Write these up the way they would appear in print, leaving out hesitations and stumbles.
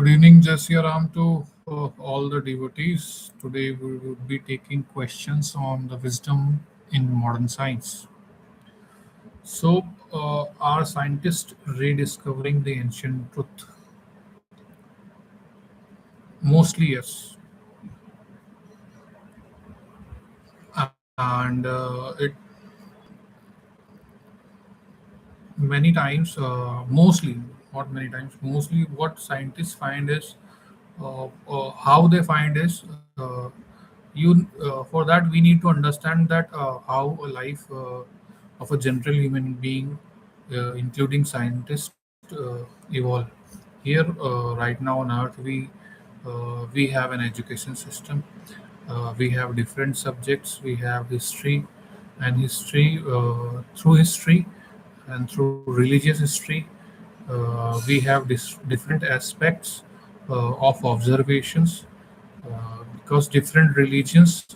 Good evening, Jesse Ram, to all the devotees. Today we will be taking questions on the wisdom in modern science. Are scientists rediscovering the ancient truth? Mostly, yes. And it many times, mostly, not many times, mostly what scientists find is how they find is for that we need to understand that how a life of a general human being, including scientists, evolve. Here, right now on Earth, we have an education system. We have different subjects. We have history, and history through history and through religious history, we have different aspects of observations, because different religions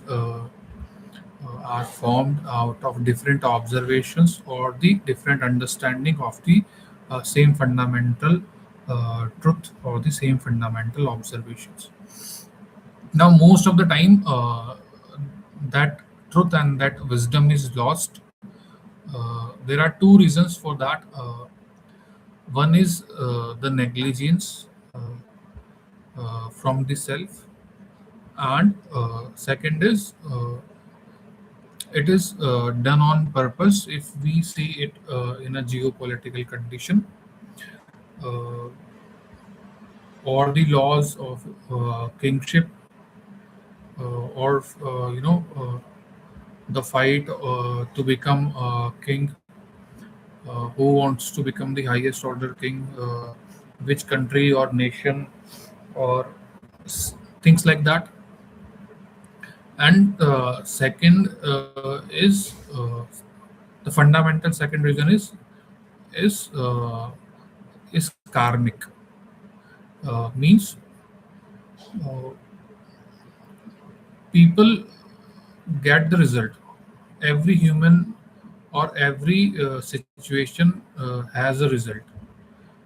are formed out of different observations or the different understanding of the same fundamental truth or the same fundamental observations. Now, most of the time, that truth and that wisdom is lost. There are two reasons for that. One is the negligence from the self, and second is it is done on purpose. If we see it in a geopolitical condition, uh, or the laws of kingship, or the fight to become king, who wants to become the highest order king, which country or nation, or things like that. And second the fundamental second reason is uh, is karmic. Means uh, people get the result. Every human or every situation has a result.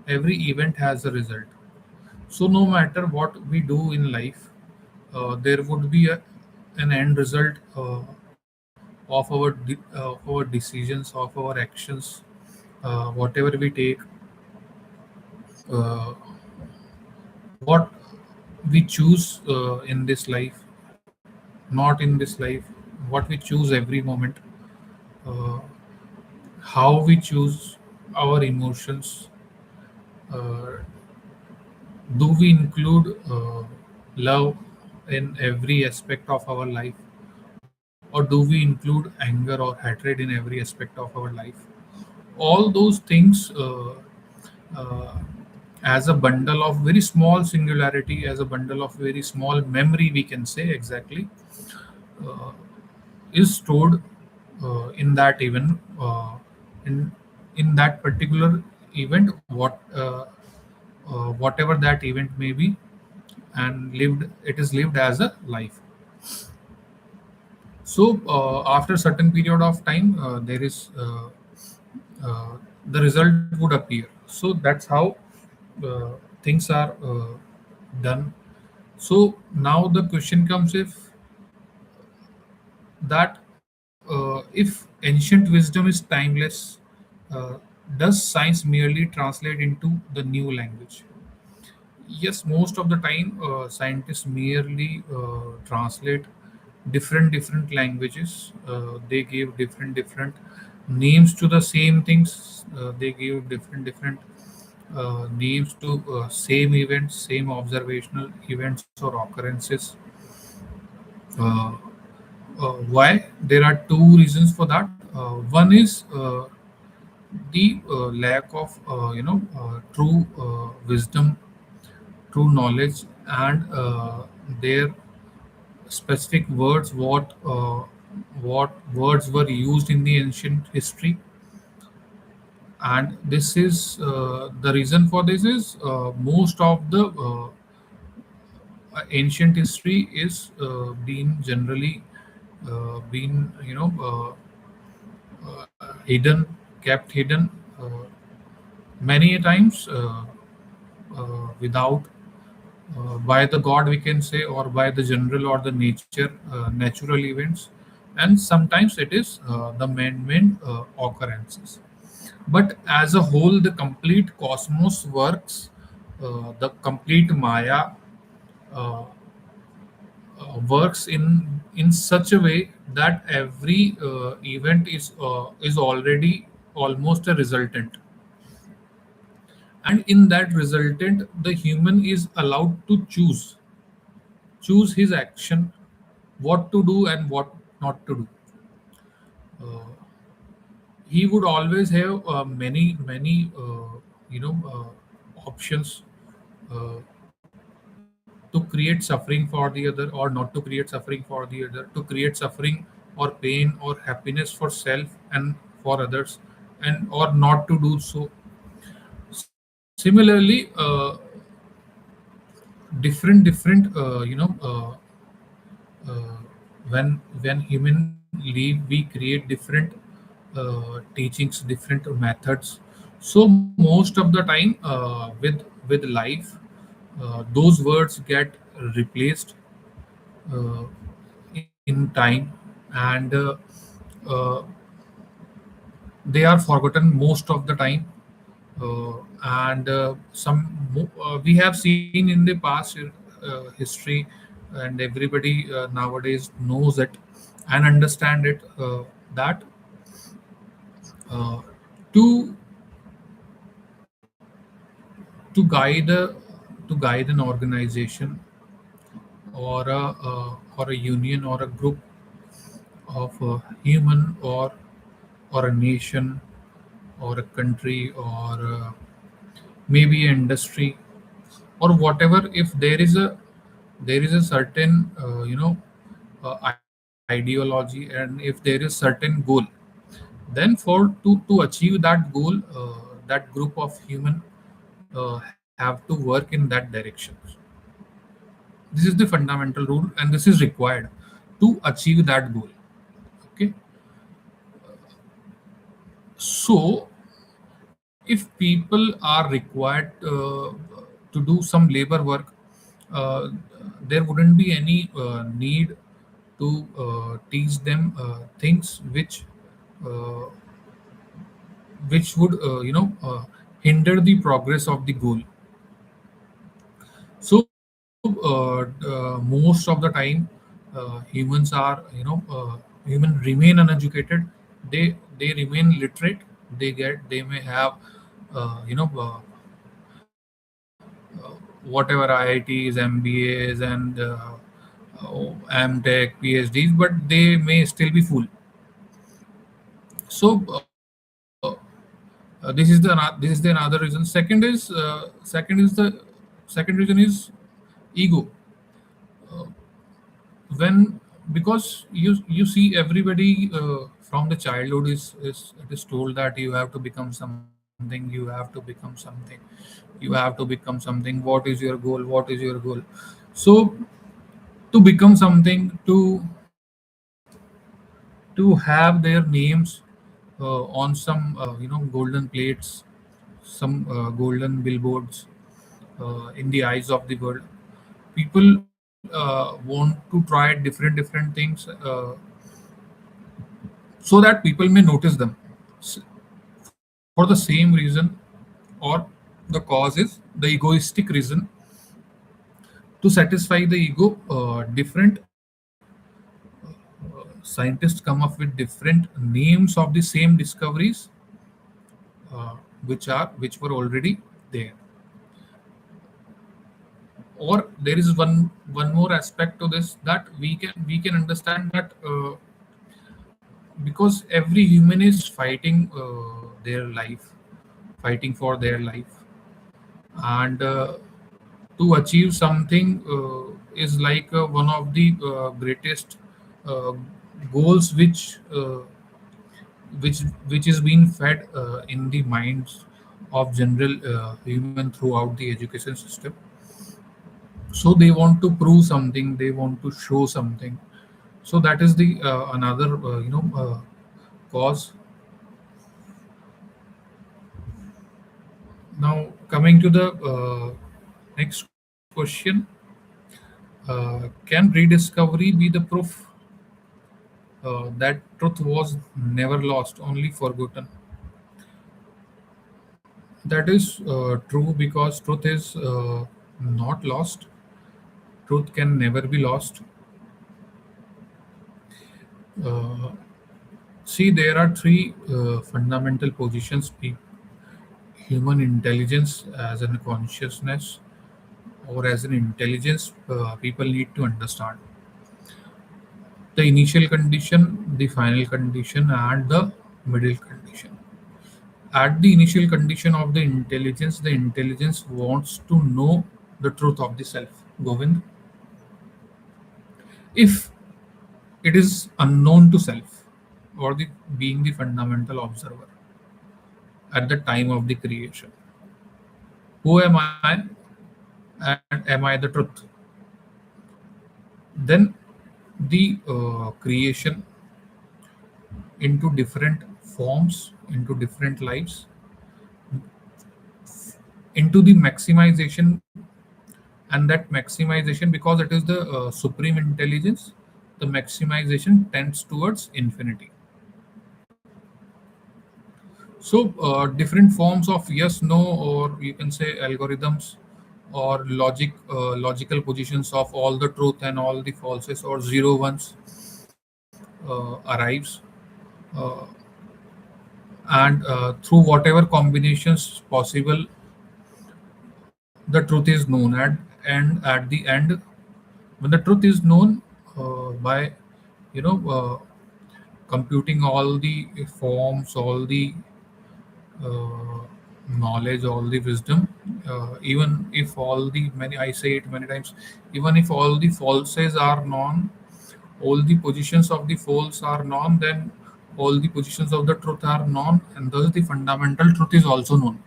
Every event has a result. So no matter what we do in life, there would be an end result of our decisions, of our actions, whatever we take, uh, what we choose in this life, not in this life, what we choose every moment, uh, how we choose our emotions. Uh, do we include love in every aspect of our life, or do we include anger or hatred in every aspect of our life? All those things, uh, as a bundle of very small singularity, as a bundle of very small memory, we can say exactly, uh, is stored in that event, in that particular event, whatever that event may be, and lived it is lived as a life. So after a certain period of time, there is the result would appear. So that's how uh, things are done. So now the question comes, if that if ancient wisdom is timeless, uh, does science merely translate into the new language? Yes, most of the time scientists merely translate different languages. They give different names to the same things. They give different names to same events, same observational events or occurrences. Uh, why? There are two reasons for that. One is the lack of true wisdom, true knowledge, and their specific words. What words were used in the ancient history, and this is the reason for this is most of the ancient history is being generally been hidden, kept hidden, uh, many a times, without by the god, we can say, or by the general or the natural events, and sometimes it is the man-made occurrences. But as a whole, the complete cosmos works, the complete Maya uh, works in such a way that every event is already almost a resultant, and in that resultant the human is allowed to choose his action, what to do and what not to do. He would always have many options to create suffering for the other or not to create suffering for the other, to create suffering or pain or happiness for self and for others, and or not to do so. Similarly, different when human live, we create different teachings, different methods. So most of the time, with life, those words get replaced uh, in time, and uh, they are forgotten most of the time. And we have seen in the past history, and everybody nowadays knows it and understand it, that uh, to to guide a, to guide an organization or a union or a group of human, or a nation or a country, or maybe an industry or whatever. If there is a certain ideology, and if there is certain goal, then to achieve that goal, that group of human have to work in that direction. This is the fundamental rule, and this is required to achieve that goal. Okay. So if people are required to do some labor work, uh, there wouldn't be any need to teach them things uh, which would hinder the progress of the goal. So most of the time, humans are human remain uneducated. They remain literate. They may have whatever IITs, MBAs, and MTech, PhDs, but they may still be full. So this is this is the another reason. Second reason is ego. When Because you see everybody from the childhood is it is told that you have to become something, you have to become something, you have to become something. What is your goal? What is your goal? So to become something, to have their names on some golden plates, some golden billboards in the eyes of the world. People want to try different things, so that people may notice them. For the same reason, or the cause is the egoistic reason. To satisfy the ego, different scientists come up with different names of the same discoveries, which were already there. Or there is one more aspect to this, that we can understand that because every human is fighting their life, fighting for their life, and to achieve something is like one of the greatest uh, goals, which is being fed in the minds of general human throughout the education system. So they want to prove something, they want to show something. So that is the another cause. Now coming to the next question, question: can rediscovery be the proof that truth was never lost, only forgotten? That is true because truth is not lost. Truth can never be lost. Uh, See, there are three fundamental positions: human intelligence as a consciousness or as an intelligence. People need to understand the initial condition, the final condition, and the middle condition. At the initial condition of the intelligence wants to know the truth of the self. Govind, if it is unknown to self, or the being the fundamental observer at the time of the creation, who am I and am I the truth? Then the creation into different forms, into different lives, into the maximization, and that maximization, because it is the supreme intelligence, the maximization tends towards infinity. So different forms of yes no, or you can say algorithms, or logical positions of all the truth and all the falses or zero ones arrives, uh, and through whatever combinations possible, the truth is known. At the end, when the truth is known by you know computing all the forms, all the uh, knowledge, all the wisdom, even if all the many, I say it many times, even if all the falses are known, all the positions of the false are known, then all the positions of the truth are known, and thus the fundamental truth is also known.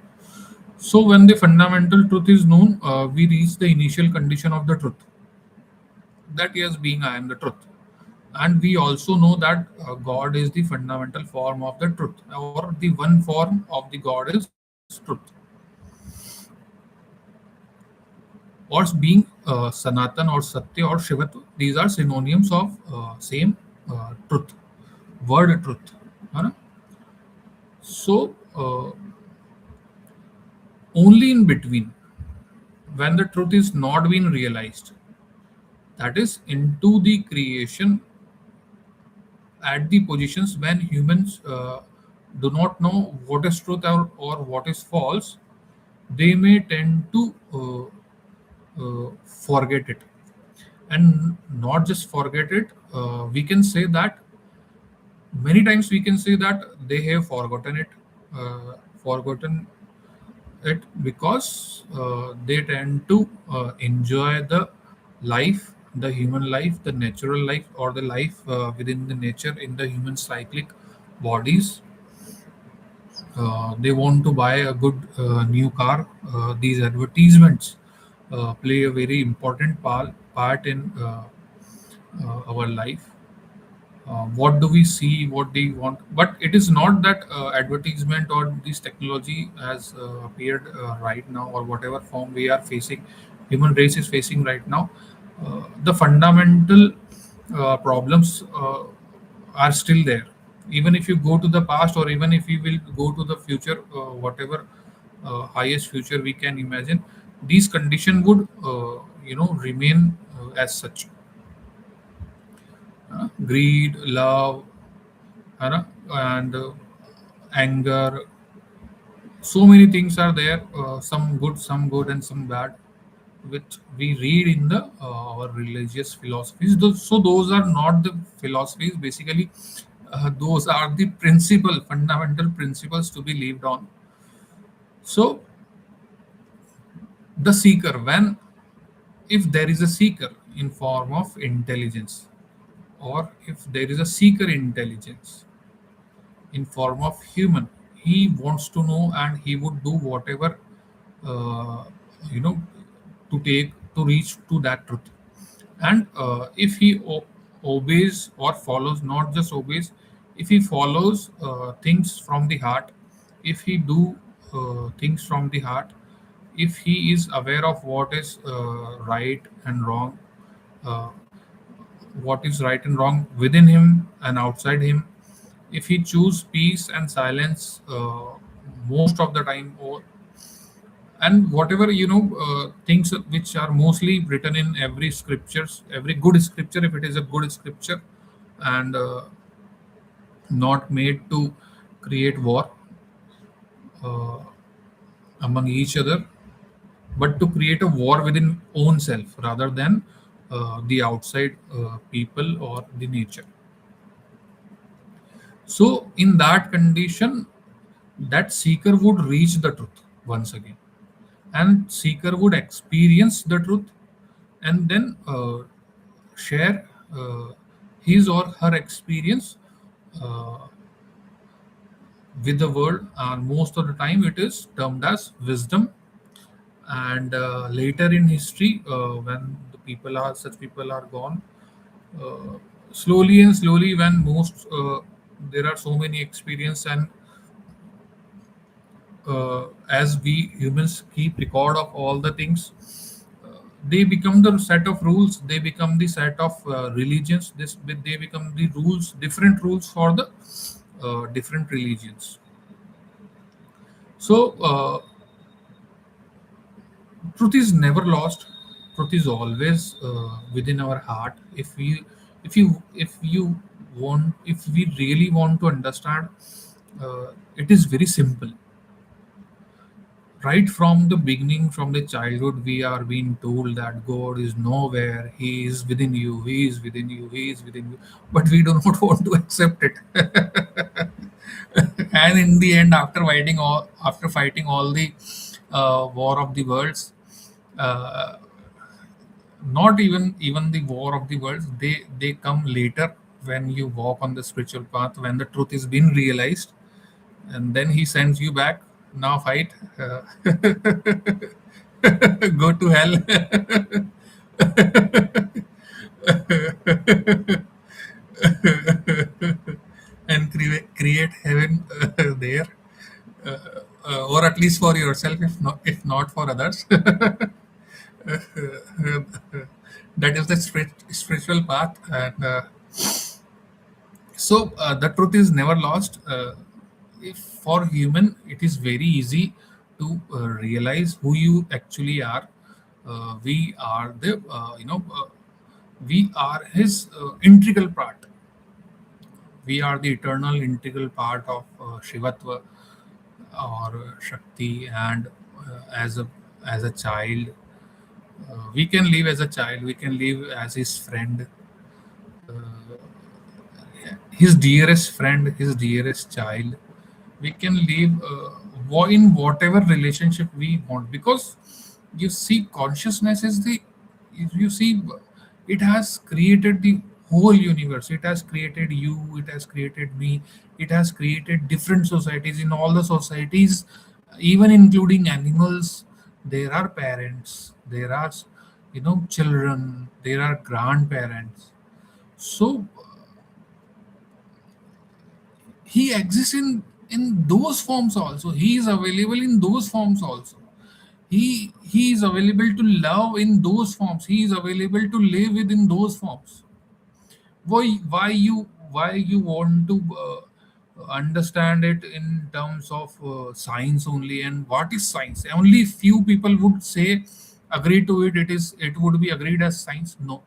So when the fundamental truth is known, we reach the initial condition of the truth, that yes, being I am the truth. And we also know that God is the fundamental form of the truth, or the one form of the God is truth, or being Sanatan or Satya or Shivat. These are synonyms of same truth, word truth. है ना? So only in between, when the truth is not being realized, that is into the creation, at the positions when humans do not know what is truth, or what is false, they may tend to forget it. And not just forget it, we can say that many times we can say that they have forgotten it, forgotten it because they tend to enjoy the life, the human life, the natural life, or the life within the nature in the human cyclic bodies. They want to buy a good new car. These advertisements play a very important part in our life. What do we see, what do we want, but it is not that advertisement or this technology has appeared right now, or whatever form we are facing, human race is facing right now. The fundamental problems are still there. Even if you go to the past, or even if you will go to the future, whatever highest future we can imagine, these condition would remain as such. Greed, love, है ना? And anger. So many things are there. Some good, and some bad, which we read in the our religious philosophies. So those are not the philosophies. Basically, those are the fundamental principles to be lived on. So the seeker, when if there is a seeker in form of intelligence, or if there is a seeker intelligence in form of human, he wants to know, and he would do whatever uh, you know to take to reach to that truth. And if he obeys or follows, not just obeys, if he follows things from the heart, if he do things from the heart, if he is aware of what is right and wrong, uh, what is right and wrong within him and outside him, if he choose peace and silence most of the time, or and whatever things which are mostly written in every scriptures, every good scripture, if it is a good scripture, and not made to create war uh, among each other, but to create a war within own self rather than the outside people or the nature. So in that condition, that seeker would reach the truth once again, and seeker would experience the truth, and then share his or her experience uh, with the world. And most of the time it is termed as wisdom. And later in history, when the people are such people are gone, uh, slowly and slowly, when most there are so many experience, and as we humans keep record of all the things, they become the set of rules, they become the set of religions, they become the rules, different rules for the different religions. So truth is never lost, truth is always within our heart. If you want, if we really want to understand, it is very simple. Right from the beginning, from the childhood, we are being told that God is nowhere, he is within you, he is within you, he is within you, but we do not want to accept it. And in the end, after fighting all the war of the worlds, uh, not even the war of the worlds, they come later, when you walk on the spiritual path, when the truth is being realized, and then he sends you back. Now fight, uh, go to hell. And create heaven there, uh, or at least for yourself, if not for others. That is the spiritual path. And so the truth is never lost. If for human, it is very easy to realize who you actually are. We are the we are his integral part. We are the eternal integral part of Shivatva or Shakti. And as a child, we can live as a child, we can live as his friend, his dearest friend, his dearest child. We can live in whatever relationship we want, because you see, consciousness is the, you see, it has created the whole universe. It has created you, it has created me, it has created different societies. In all the societies, even including animals, there are parents, there are children, there are grandparents. So he exists in those forms also, he is available in those forms also. He is available to love in those forms, he is available to live within those forms. Why you want to understand it in terms of science only? And what is science? Only few people would say, agree to it, it would be agreed as science. No,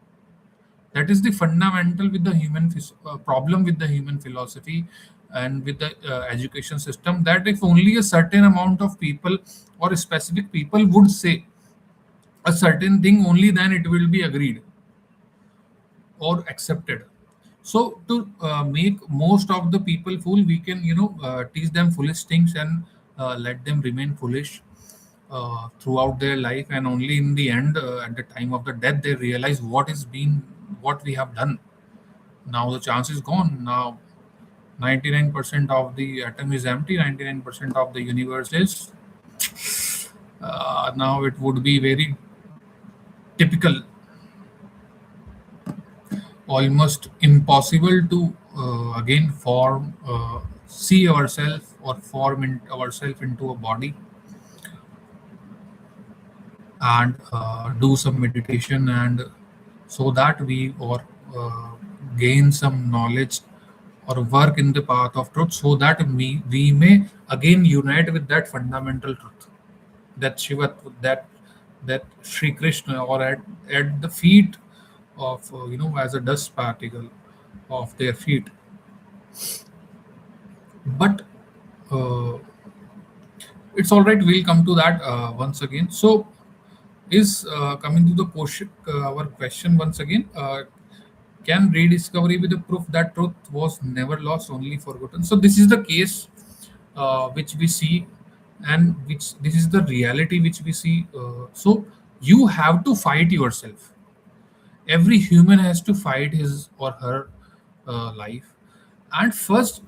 that is the fundamental with the problem with the human philosophy and with the education system, that if only a certain amount of people or specific people would say a certain thing, only then it will be agreed or accepted. So to make most of the people fool, we can teach them foolish things, and let them remain foolish throughout their life, and only in the end, at the time of the death, they realize what we have done. Now the chance is gone. Now 99% of the atom is empty, 99% of the universe is. Now it would be very typical, almost impossible to again see ourselves or form ourselves into a body. and do some meditation, and so that we or uh, gain some knowledge or work in the path of truth, so that we may again unite with that fundamental truth, that Shiva, that that Sri Krishna, or at the feet of as a dust particle of their feet. But uh, it's all right. We'll come to that once again. So is coming to the question, our question once again. Can rediscovery be the proof that truth was never lost, only forgotten? So this is the case which we see, and which this is the reality which we see. So you have to fight yourself. Every human has to fight his or her life, and first,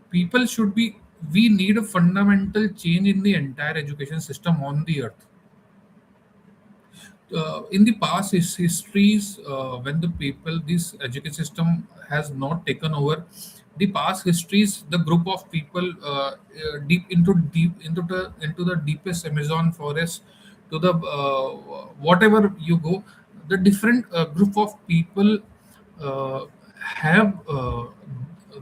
people should be. We need a fundamental change in the entire education system on the earth. In the past histories, when the people, this education system has not taken over, the past histories, the group of people deep into the deepest Amazon forest, to the whatever you go, the different group of people have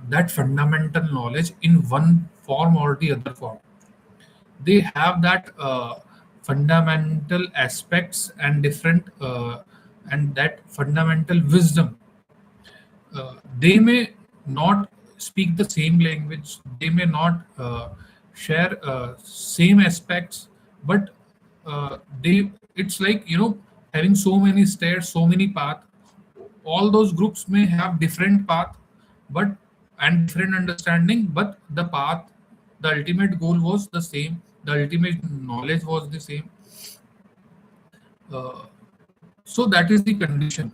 that fundamental knowledge in one form or the other form. They have that fundamental aspects and different and that fundamental wisdom. They may not speak the same language, they may not share same aspects, but they it's like having so many stairs, so many paths. All those groups may have different path, but and different understanding, but the path, the ultimate goal was the same, the ultimate knowledge was the same. uh, so that is the condition.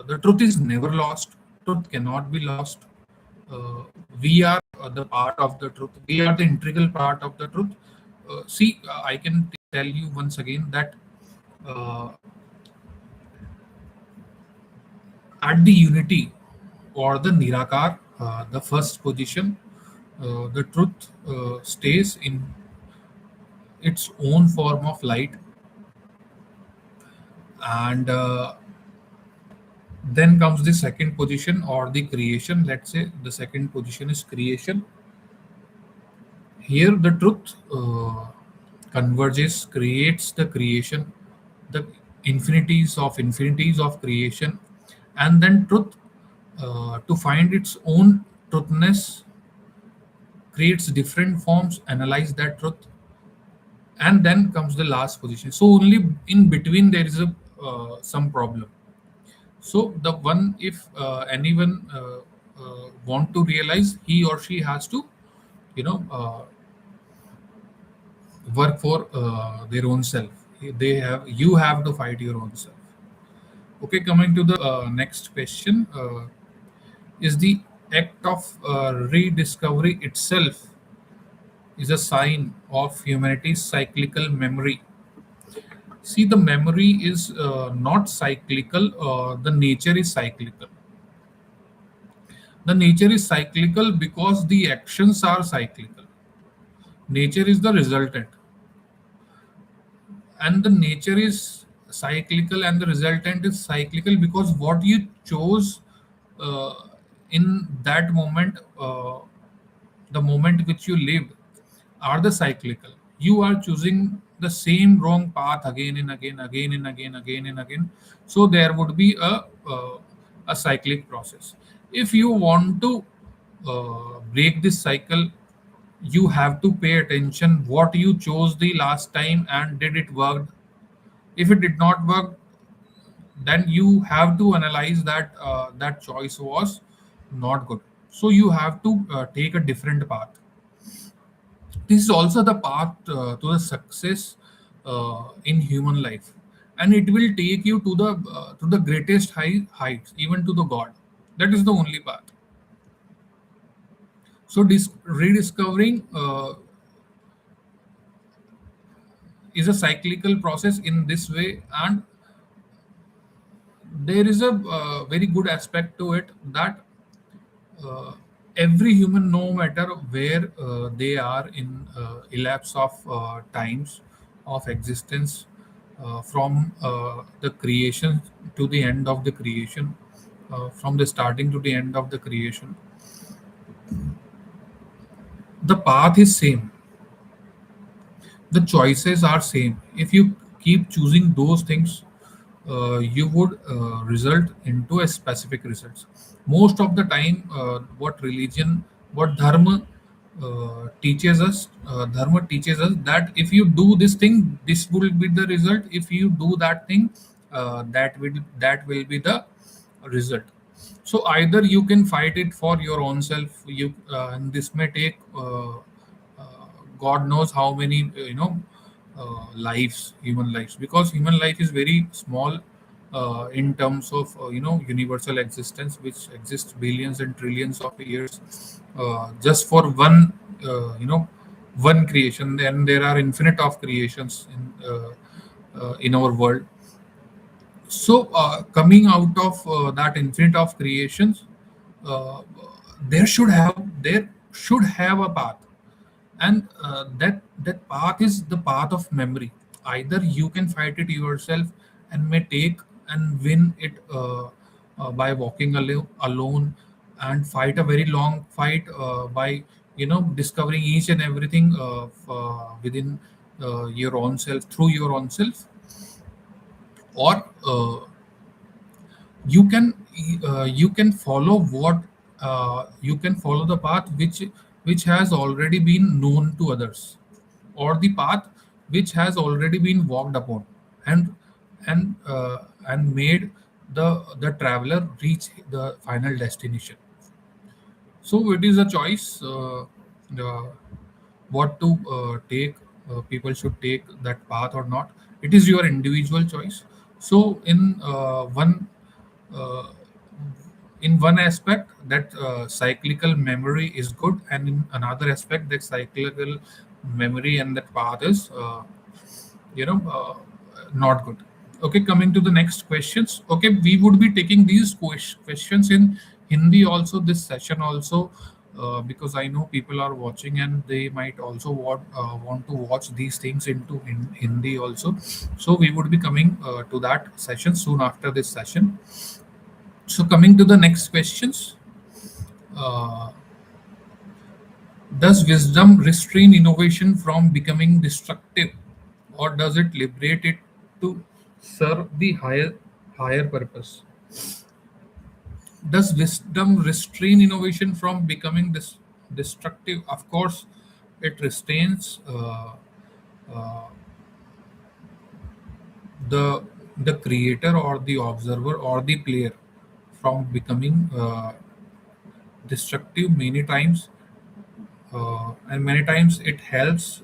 The truth is never lost, truth cannot be lost. uh, we are the part of the truth, we are the integral part of the truth. See, I can tell you once again that uh, at the unity or the Nirakar, the first position, the truth stays in its own form of light, and then comes the second position or the creation. Let's say the second position is creation. Here, the truth converges, creates the creation, the infinities of creation, and then truth, to find its own truthness, creates different forms, analyze that truth, and then comes the last position. So only in between there is a some problem. So the one, if anyone want to realize, he or she has to you know uh, work for their own self. You have to fight your own self. Okay, coming to the next question. Is the act of rediscovery itself is a sign of humanity's cyclical memory? See, the memory is not cyclical, the nature is cyclical. The nature is cyclical because the actions are cyclical. Nature is the resultant, and the nature is cyclical, and the resultant is cyclical because what you chose uh, in that moment, the moment which you lived, are the cyclical. You are choosing the same wrong path again and again, again and again, again and again. So there would be a cyclic process. If you want to break this cycle, you have to pay attention what you chose the last time, and did it work. If it did not work, then you have to analyze that that choice was not good, so you have to take a different path. This is also the path to the success in human life, and it will take you to the greatest heights, even to the god. That is the only path. So rediscovering is a cyclical process in this way, and there is a very good aspect to it, that uh, every human, no matter where they are in elapse of times of existence, from the creation to the end of the creation, from the starting to the end of the creation, the path is same, the choices are same. If you keep choosing those things, you would result into a specific results. Most of the time, what religion, what dharma teaches us that if you do this thing, this will be the result. If you do that thing, that will be the result. So either you can fight it for your own self, and this may take God knows how many lives, human lives, because human life is very small in terms of universal existence, which exists billions and trillions of years, just for one creation. Then there are infinite of creations in our world. So, coming out of that infinite of creations, uh, there should have a path, and that path is the path of memory. Either you can fight it yourself and may take and win it by walking alone, and fight a very long fight by discovering each and everything within your own self, through your own self, or you can follow what you can follow the path which has already been known to others, or the path which has already been walked upon, and made the traveler reach the final destination. So it is a choice, what to take. People should take that path or not. It is your individual choice. So uh, in one aspect, that cyclical memory is good, and in another aspect, that cyclical memory and that path is you know uh, not good. Okay, coming to the next questions. Okay, we would be taking these questions in Hindi also, this session also, because I know people are watching and they might also want to watch these things in Hindi also. So we would be coming to that session soon after this session. So coming to the next questions, uh, does wisdom restrain innovation from becoming destructive, or does it liberate it to serve the higher purpose? Does wisdom restrain innovation from becoming destructive? Of course, it restrains uh, the the creator or the observer or the player from becoming destructive many times, and many times it helps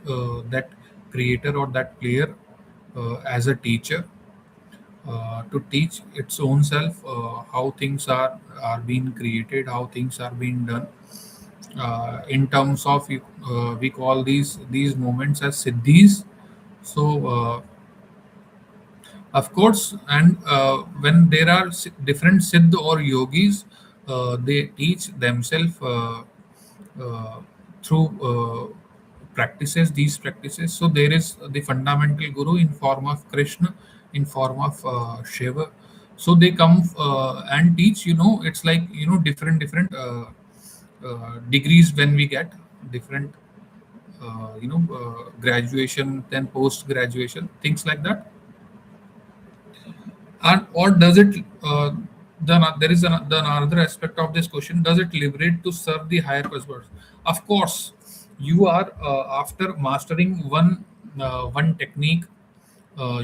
that creator or that player as a teacher to teach its own self how things are being created, how things are being done. In terms of we call these moments as siddhis. So of course, and when there are different siddh or yogis, they teach themselves uh, through practices, these practices. So there is the fundamental guru in form of Krishna, in form of Shiva. So they come and teach. It's like different degrees when we get different graduation, then post graduation, things like that. And or does it there is another aspect of this question: does it liberate to serve the higher purpose? Of course, you are after mastering one technique,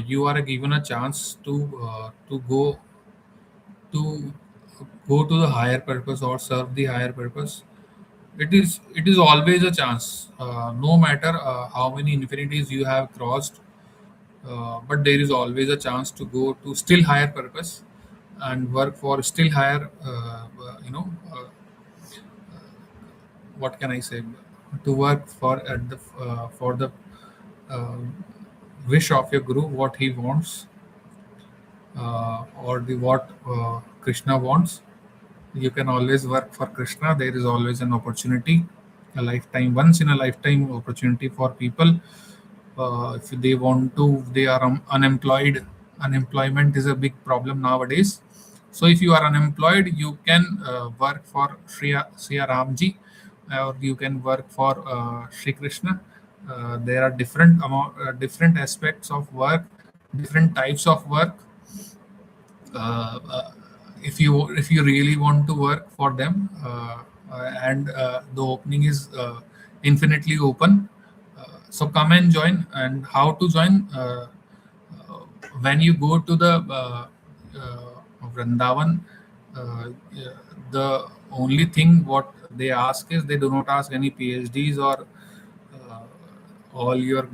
you are given a chance to go to the higher purpose or serve the higher purpose. It is always a chance, no matter how many infinities you have crossed, but there is always a chance to go to still higher purpose and work for still higher what can I say, to work for the uh, wish of your guru, what he wants, or the what Krishna wants. You can always work for Krishna. There is always an opportunity, a lifetime, once in a lifetime opportunity for people If they want to, they are unemployed. Unemployment is a big problem nowadays. So if you are unemployed, you can work for Sri Ramji, or you can work for Sri Krishna. There are different aspects of work, different types of work. Uh, uh, if you really want to work for them, and the opening is infinitely open, so come and join. And how to join? Uh, when you go to the Vrindavan, yeah, the only thing what they ask is, they do not ask any PhDs or uh, all your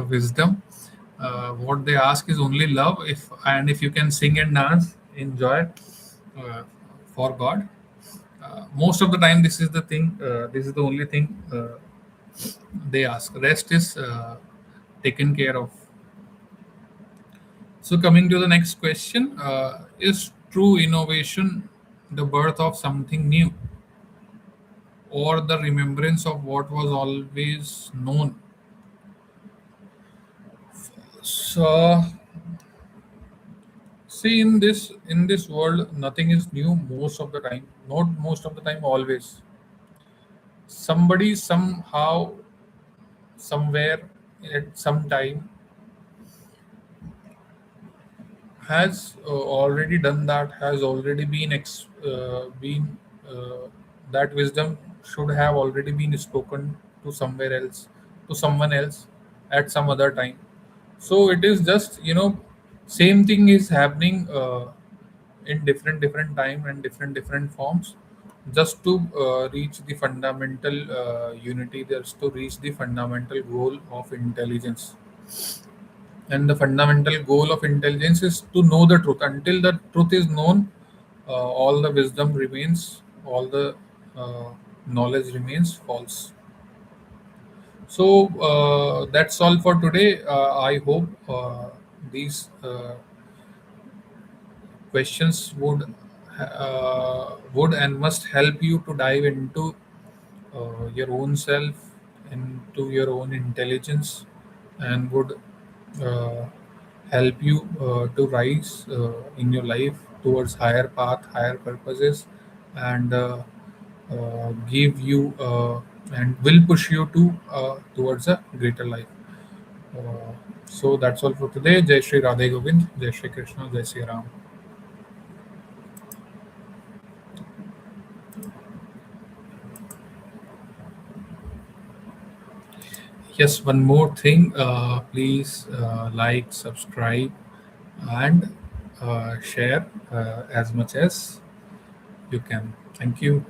wisdom. What they ask is only love. If you can sing and dance, enjoy uh, for God. Most of the time, this is the thing. This is the only thing they ask. Rest is taken care of. So, coming to the next question, is true innovation the birth of something new, or the remembrance of what was always known? So, see, in this world, nothing is new most of the time. Not most of the time, always. Somebody somehow, somewhere, at some time, has already done that. Has already been that wisdom should have already been spoken to somewhere else, to someone else, at some other time. So it is just, same thing is happening in different time and different forms, just to reach the fundamental unity, just to reach the fundamental goal of intelligence. And the fundamental goal of intelligence is to know the truth. Until the truth is known, all the wisdom remains, all the uh, knowledge remains false. So that's all for today. I hope these questions would and must help you to dive into your own self, into your own intelligence, and would uh, help you to rise in your life towards higher path, higher purposes, and give you and will push you to towards a greater life. Uh, so that's all for today. Jai Shri Radhe Govind, Jai Shri Krishna, Jai Shri Ram. Yes, one more thing. Please like, subscribe, and share as much as you can. Thank you.